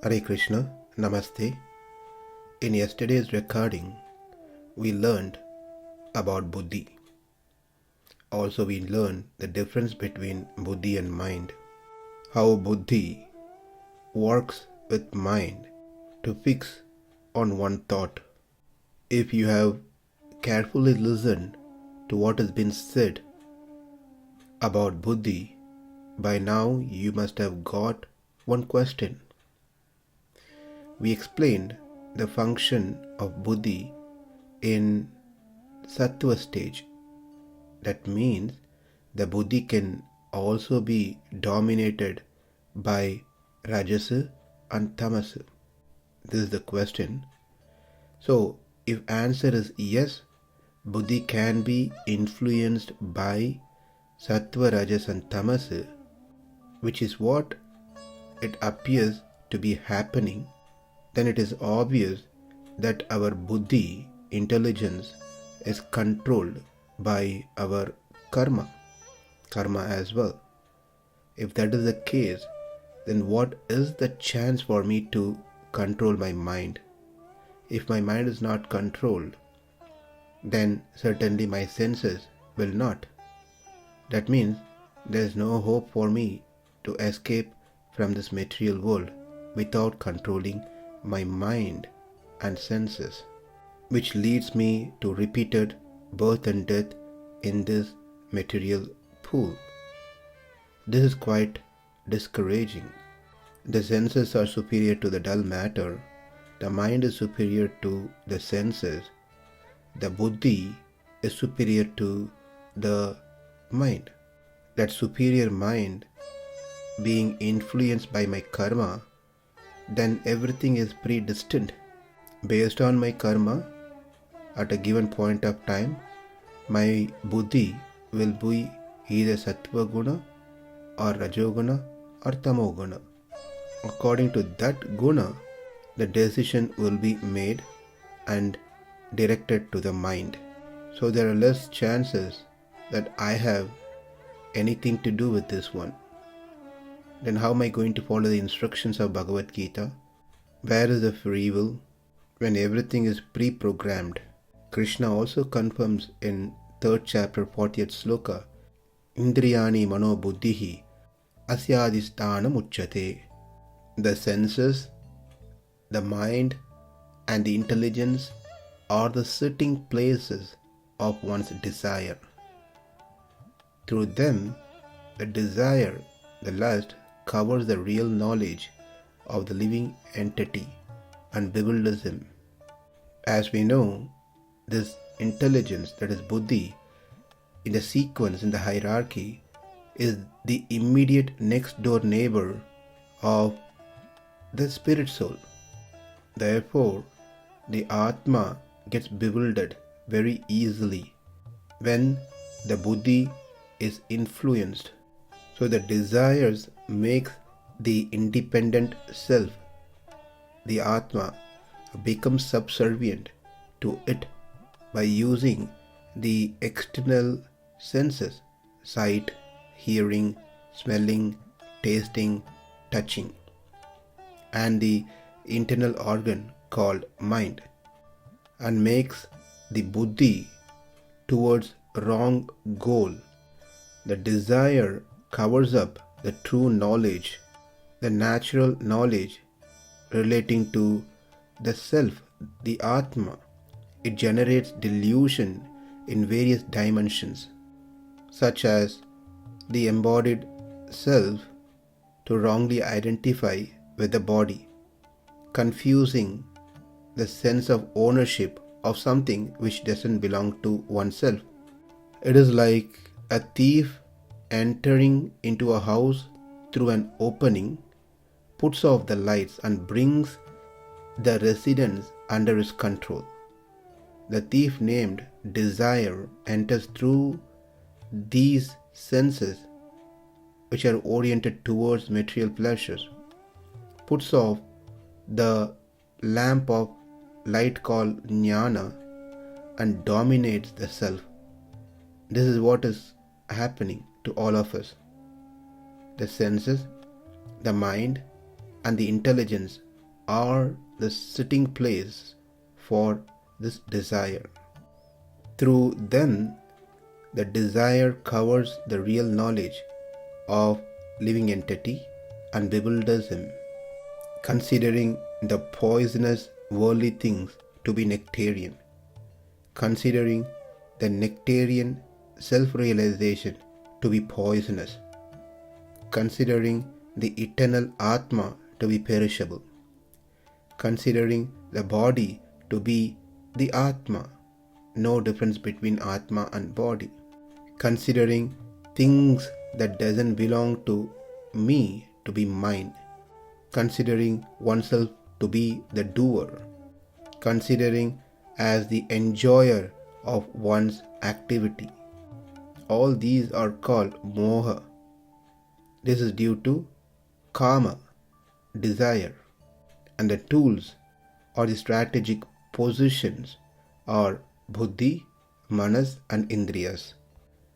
Hare Krishna, Namaste. In yesterday's recording, we learned about Buddhi. Also, we learned the difference between Buddhi and mind, how Buddhi works with mind to fix on one thought. If you have carefully listened to what has been said about Buddhi, by now you must have got one question. We explained the function of Buddhi in Sattva stage. That means the Buddhi can also be dominated by Rajasa and Tamasa. This is the question. So, if answer is yes, Buddhi can be influenced by Sattva, Rajas and Tamasa, which is what it appears to be happening, then it is obvious that our Buddhi, intelligence, is controlled by our karma as well. If that is the case, then what is the chance for me to control my mind? If my mind is not controlled, then certainly my senses will not. That means there is no hope for me to escape from this material world without controlling my mind and senses, which leads me to repeated birth and death in this material pool. This is quite discouraging. The senses are superior to the dull matter. The mind is superior to the senses. The Buddhi is superior to the mind. That superior mind being influenced by my karma, then everything is predestined. Based on my karma, at a given point of time, my Buddhi will be either Sattva Guna or Rajoguna or Tamoguna. According to that Guna, the decision will be made and directed to the mind. So there are less chances that I have anything to do with this one. Then how am I going to follow the instructions of Bhagavad Gita? Where is the free will when everything is pre-programmed? Krishna also confirms in 3rd chapter 40th sloka, Indriyani mano buddhihi asyadhisthanam uchyate. The senses, the mind and the intelligence are the sitting places of one's desire. Through them, the desire, the lust, covers the real knowledge of the living entity and bewilders him. As we know, this intelligence, that is Buddhi, in the sequence, in the hierarchy, is the immediate next door neighbor of the spirit soul. Therefore, the Atma gets bewildered very easily when the Buddhi is influenced. So the desires make the independent self, the Atma, become subservient to it by using the external senses, sight, hearing, smelling, tasting, touching, and the internal organ called mind, and makes the Buddhi towards wrong goal. The desire covers up the true knowledge, the natural knowledge relating to the self, the Atma. It generates delusion in various dimensions, such as the embodied self to wrongly identify with the body, confusing the sense of ownership of something which doesn't belong to oneself. It is like a thief entering into a house through an opening, puts off the lights and brings the residents under his control. The thief named desire enters through these senses which are oriented towards material pleasures, puts off the lamp of light called jnana and dominates the self. This is what is happening to all of us. The senses, the mind, and the intelligence are the sitting place for this desire. Through them, the desire covers the real knowledge of living entity and bewilders him, considering the poisonous worldly things to be nectarian, considering the nectarian self-realization to be poisonous, considering the eternal Atma to be perishable, considering the body to be the Atma, no difference between Atma and body, considering things that doesn't belong to me to be mine, considering oneself to be the doer, considering as the enjoyer of one's activity. All these are called moha. This is due to kama, desire, and the tools or the strategic positions are buddhi, manas, and indriyas.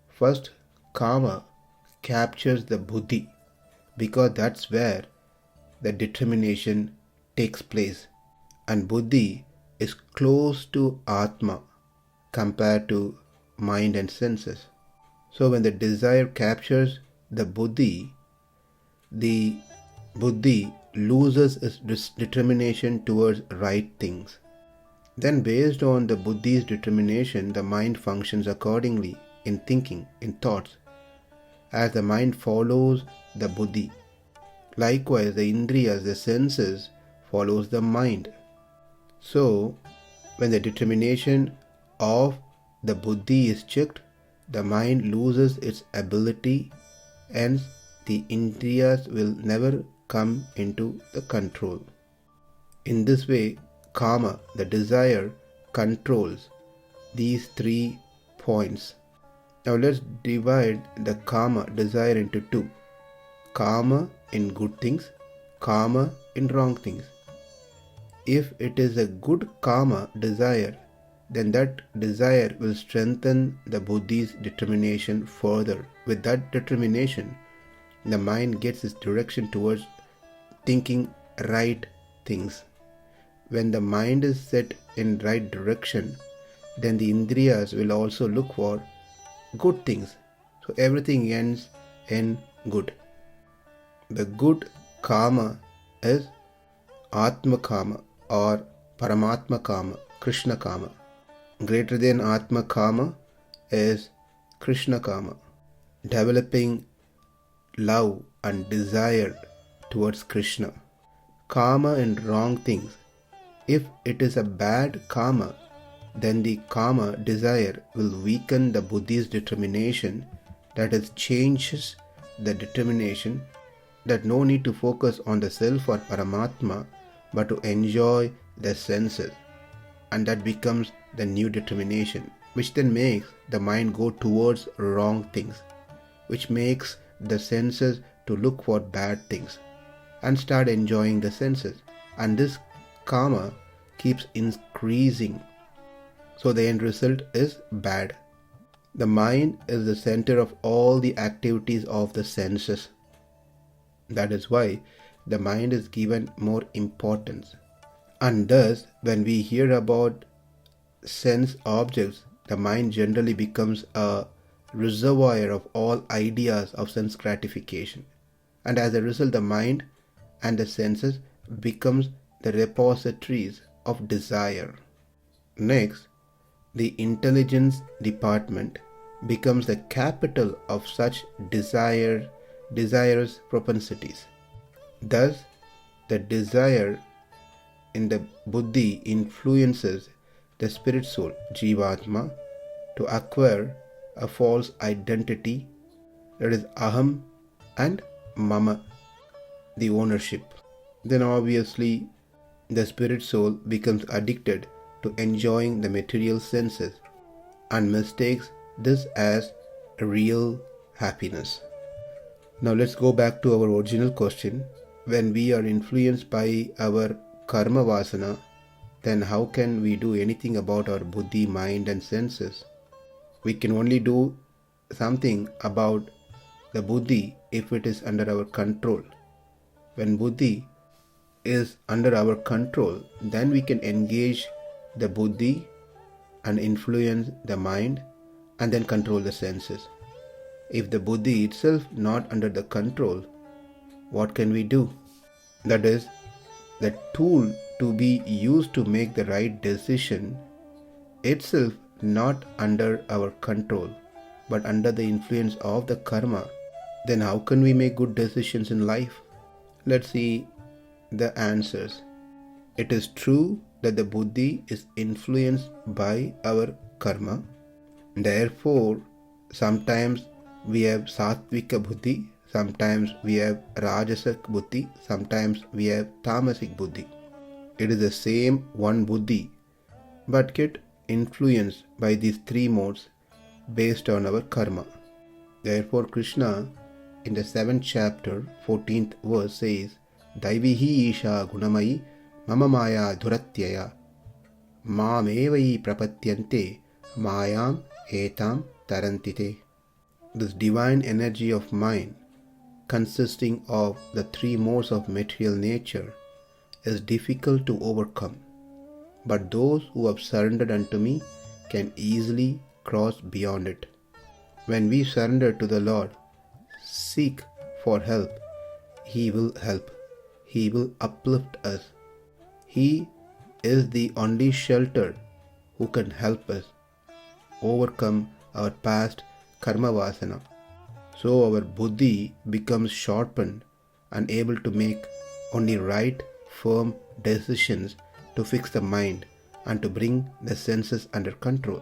First, kama captures the buddhi because that's where the determination takes place, and buddhi is close to atma compared to mind and senses. So when the desire captures the buddhi loses its determination towards right things. Then based on the buddhi's determination, the mind functions accordingly in thinking, in thoughts, as the mind follows the buddhi. Likewise, the indriyas, the senses, follows the mind. So, when the determination of the buddhi is checked, the mind loses its ability, hence the indriyas will never come into the control. In this way, kama, the desire, controls these 3 points. Now let's divide the kama, desire, into 2. Kama in good things, kama in wrong things. If it is a good kama, desire, then that desire will strengthen the buddhi's determination further. With that determination, the mind gets its direction towards thinking right things. When the mind is set in right direction, then the indriyas will also look for good things. So everything ends in good. The good kama is Atma Kama or Paramatma Kama, Krishna Kama. Greater than Atma Kama is Krishna Kama, developing love and desire towards Krishna. Kama in wrong things. If it is a bad karma, then the karma desire will weaken the buddhi's determination, that is, changes the determination that no need to focus on the self or Paramatma, but to enjoy the senses. And that becomes the new determination, which then makes the mind go towards wrong things, which makes the senses to look for bad things and start enjoying the senses. And this karma keeps increasing. So the end result is bad. The mind is the center of all the activities of the senses. That is why the mind is given more importance. And thus, when we hear about sense objects, the mind generally becomes a reservoir of all ideas of sense gratification. And as a result, the mind and the senses becomes the repositories of desire. Next, the intelligence department becomes the capital of such desirous propensities. Thus, the desire in the buddhi influences the spirit soul, Jivatma, to acquire a false identity, that is aham and mama, the ownership. Then obviously the spirit soul becomes addicted to enjoying the material senses and mistakes this as a real happiness. Now let's go back to our original question. When we are influenced by our karma vasana, then how can we do anything about our buddhi, mind and senses? We can only do something about the buddhi if it is under our control. When buddhi is under our control, then we can engage the Buddhi and influence the mind and then control the senses. If the Buddhi itself not under the control, what can we do? That is, the tool to be used to make the right decision itself not under our control, but under the influence of the karma, then how can we make good decisions in life? Let's see the answers. It is true that the Buddhi is influenced by our karma. Therefore, sometimes we have Sattvika Buddhi, sometimes we have Rajasic Buddhi, sometimes we have Tamasic Buddhi. It is the same one Buddhi, but get influenced by these three modes based on our karma. Therefore, Krishna in the 7th chapter, 14th verse says, Daivihi Isha Gunamai Mama Maya Dhuratyaya Mamevai Prapatyante Mayam Etam Tarantite. This divine energy of mind, consisting of the three modes of material nature, is difficult to overcome. But those who have surrendered unto me can easily cross beyond it. When we surrender to the Lord, seek for help, He will help. He will uplift us. He is the only shelter who can help us overcome our past karma vasana. So our buddhi becomes sharpened and able to make only right, firm decisions to fix the mind and to bring the senses under control.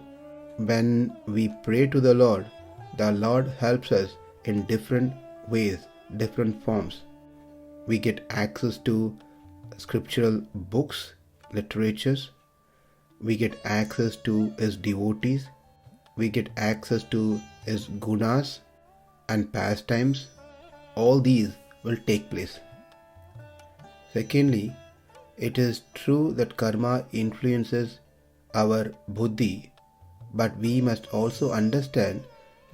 When we pray to the Lord helps us in different ways, different forms. We get access to scriptural books, literatures. We get access to His devotees. We get access to His gunas and pastimes. All these will take place. Secondly, it is true that karma influences our buddhi, but we must also understand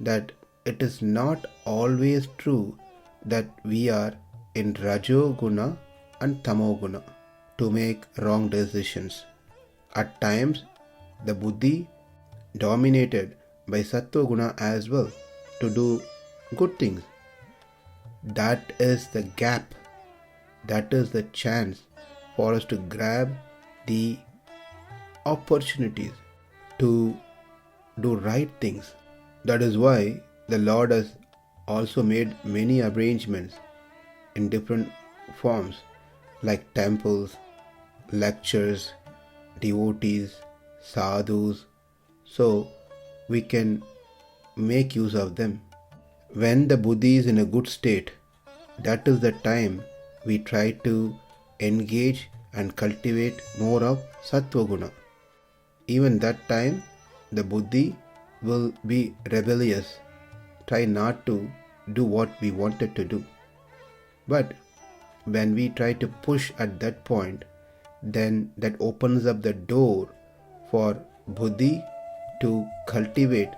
that it is not always true that we are in Rajoguna and Tamoguna to make wrong decisions. At times, the buddhi dominated by Sattva-guna as well to do good things. That is the gap. That is the chance for us to grab the opportunities to do right things. That is why the Lord has also made many arrangements in different forms like temples, lectures, devotees, sadhus, so we can make use of them. When the buddhi is in a good state, that is the time we try to engage and cultivate more of sattva guna. Even that time, the buddhi will be rebellious, try not to do what we wanted to do. But when we try to push at that point, then that opens up the door for buddhi to cultivate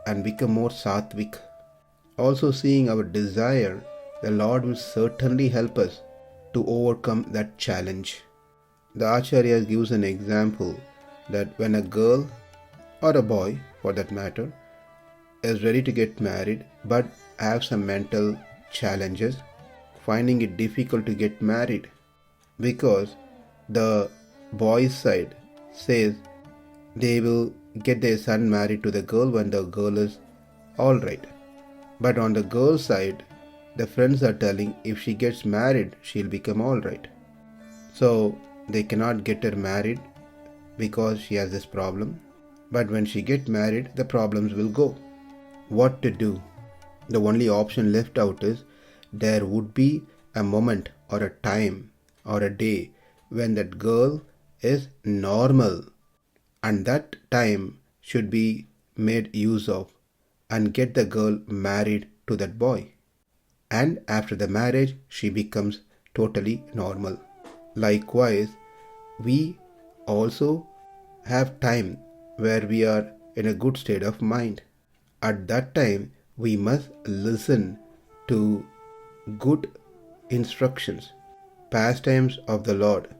and become more sattvic. Also seeing our desire, the Lord will certainly help us to overcome that challenge. The Acharya gives an example that when a girl or a boy for that matter is ready to get married but have some mental challenges, finding it difficult to get married because the boy's side says they will get their son married to the girl when the girl is alright. But on the girl's side, the friends are telling if she gets married, she'll become alright. So they cannot get her married because she has this problem. But when she gets married, the problems will go. What to do? The only option left out is there would be a moment or a time or a day when that girl is normal, and that time should be made use of and get the girl married to that boy. And after the marriage, she becomes totally normal. Likewise, we also have time where we are in a good state of mind. At that time, we must listen to good instructions. pastimes of the Lord,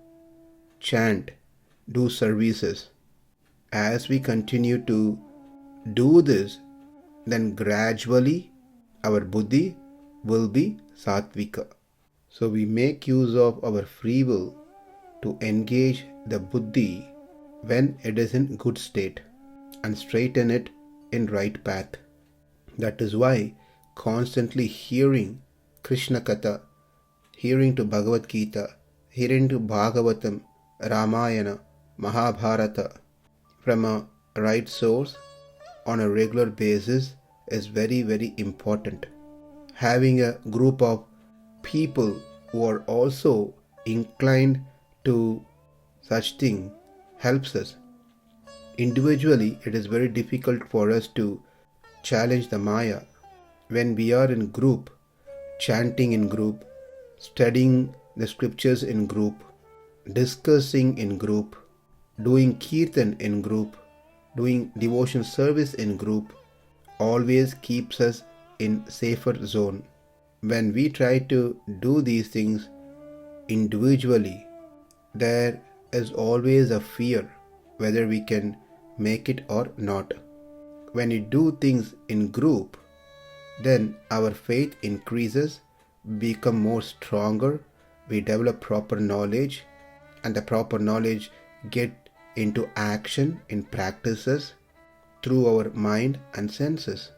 chant, do services. As we continue to do this, then gradually our buddhi will be sattvika. So we make use of our free will to engage the buddhi when it is in good state and straighten it in right path. That is why constantly hearing Krishna Katha, hearing to Bhagavad Gita, hearing to Bhagavatam, Ramayana, Mahabharata from a right source on a regular basis is very, very important. Having a group of people who are also inclined to such thing helps us. Individually, it is very difficult for us to challenge the Maya. When we are in group, chanting in group, studying the scriptures in group, discussing in group, doing kirtan in group, doing devotion service in group, always keeps us in safer zone. When we try to do these things individually, there is always a fear whether we can make it or not. When we do things in group, then our faith increases, become more stronger, we develop proper knowledge, and the proper knowledge get into action in practices through our mind and senses.